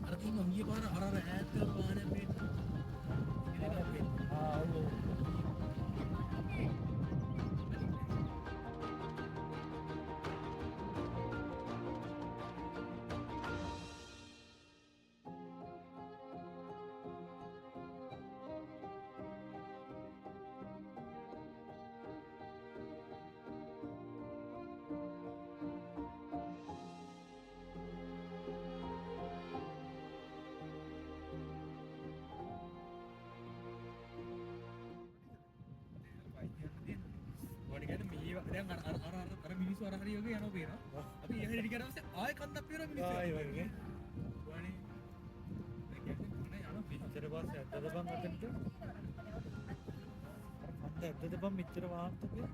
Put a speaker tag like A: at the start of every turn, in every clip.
A: අර තියෙන ඊයේ පාර අර ඈත් කරලා වාහනයක් පේනවා. ආ ඔව්. දැන් අර මිනිස්සු අර හරිය වගේ යනවා පේනවා. අපි ඊළඟට ඉඩ ගියාට පස්සේ ආයෙ කන්දක් පේනවා මිනිස්සු. ආයෙ වගේ. වනේ. ඒ කියන්නේ මොනේ යනවා පිටතට පස්සේ ඇද්දද බං අතනට. අර කන්ද ඇද්දද බං මෙච්චර වාහනතකේ.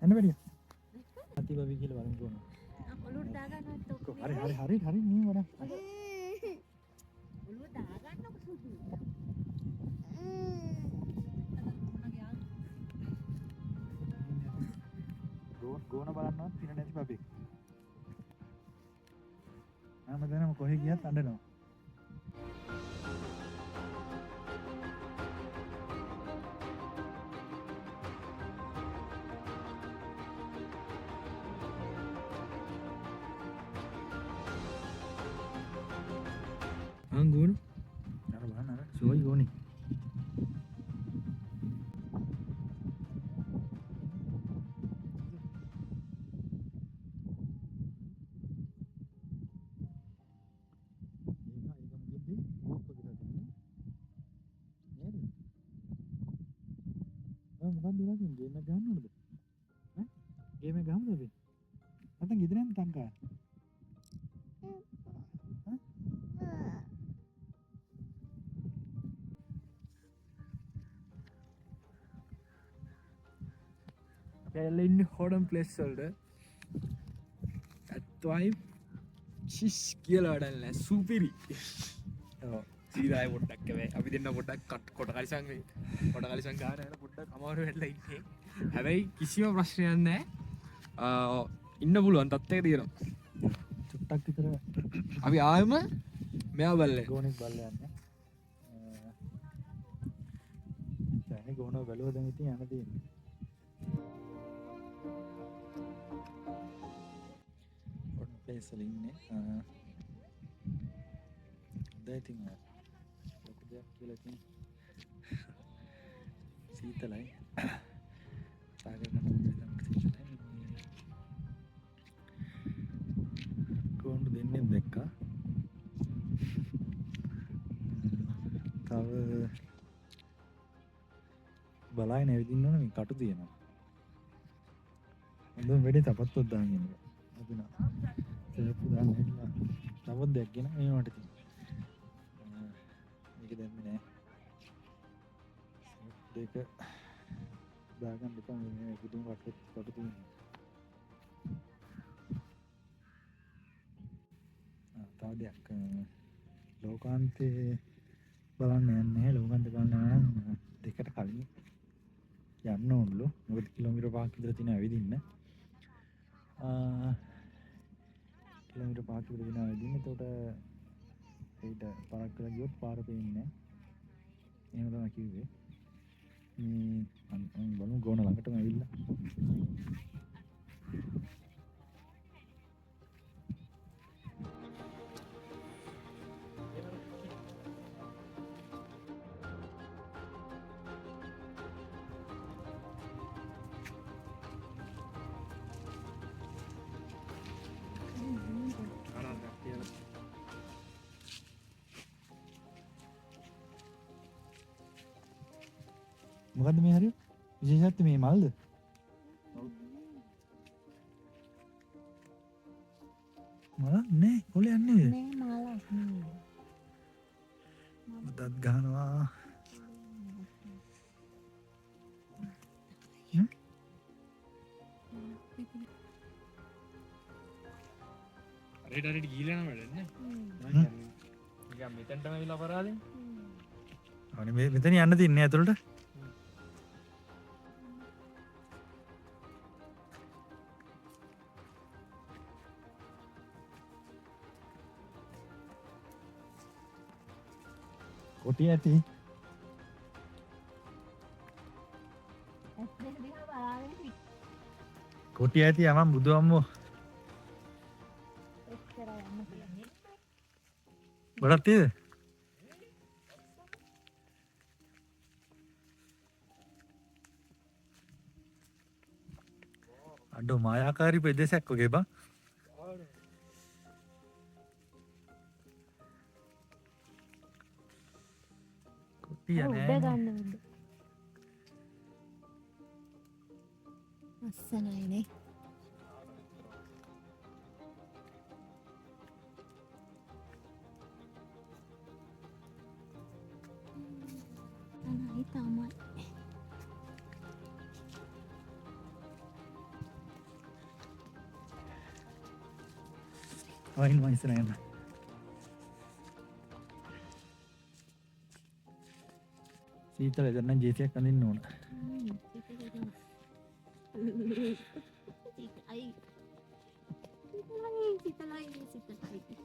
A: එන්න බැරිය. අතිබවි කියලා බලන්න ඕන. ඔලුවට දාගන්නත් ඔක්කොම. හරි මේ වර. ඔලුව දාගන්නකො සුදු. ගෝන බලන්නවත් පින නැති පපෙක්. හැමදැනම කොහෙ ගියත් අඬනවා. Anggun, ada mana? Soalnya goni. Bukan dia lagi game gam udah. Game gam tapi. Nanti gitu nih tangka. Berlin Hodem place වලට ඇත්වයි චිස් කියලා වැඩක් නැහැ සුපිරි. ඔව් සීදායි පොඩ්ඩක් කැවේ අපි දෙන්න පොඩ්ඩක් කොට කලිසම් ගාන යන පොඩ්ඩක් අමාරු වෙලා ඉන්නේ. හැබැයි කිසිම ප්‍රශ්නයක් නැහැ. ඉන්න පුළුවන් තත්ත්වයක තියෙනවා. චුට්ටක් විතර අපි ආයෙම මෙයා බල්ලේ ගෝනෙක් බල්ලේ යන්නේ. දැන් ගෝනෝ බැලුවා දැන් ඉතින් යන්න තියෙන්නේ. place වල ඉන්නේ. දැන් ඉතින් ලොකු දෙයක් කියලා ඉතින් සීතලයි. සාගර කන්න සීතලයි. කොහොමද දෙන්නේ දැක්කා. තව බලයි නැවිදින්න ඕන මේ කටු තියෙනවා. හොඳම වෙඩේ තපත්වත් දාගෙන ඉන්නවා. අදිනා සෙප්පු දාන්න හිටලා තවත් දෙයක් ගෙන මේවට තියෙනවා. මේක දැම්මේ නෑ. දෙක දාගන්න දෙපා මේ පිටින් වටේ කොට තියෙනවා. තව දෙයක් ලෝකාන්තේ බලන්න යන්නේ. ලෝකාන්තේ බලන්න නම් දෙකට කලින් යන්න ඕනලු. මොකද කිලෝමීටර් 5ක් විතර තියෙන ඇවිදින්න.
B: කිලෝමීටර් 5ක් විතර දිනවා ඉදින්. එතකොට ඒකට පාරක් කරලා ගියොත් පාර පේන්නේ නැහැ. එහෙම තමයි කිව්වේ. මේ බලමු ගෝන ළඟටම ඇවිල්ලා. මොකද්ද මේ හරිය? විශේෂත්වය මේ මල්ද? මල නේ කොලේ යන්නේ.
C: මේ මාලක් නේ.
B: දත් ගහනවා.
A: හරියට ගිහලා නම් වැඩන්නේ. නිකන් මෙතනටම ඇවිල්ලා අපරාදෙන්.
B: අනේ මේ මෙතන යන්න තියන්නේ ඇතුළට. කොටිය ඇති.
C: ඇස් දෙක දිහා බලාගෙන හිට.
B: කොටිය ඇති යමන් බුදු අම්මෝ.
C: එච්චර යන්න කියන්නේ.
B: ගොඩක් තියෙද? අඩෝ මායාකාරී ප්‍රදේශයක් වගේ බං. කොටිය
C: උඩ
B: නෑ.
C: ගන්න උඩ. අස්සනයිනේ. අනයි තමයි.
B: වයින් වයින් යන්න. සීතල දැන් ජීතියක් අඳින්න ඕන.
C: සිතලයි සිතලයි සිතලයි.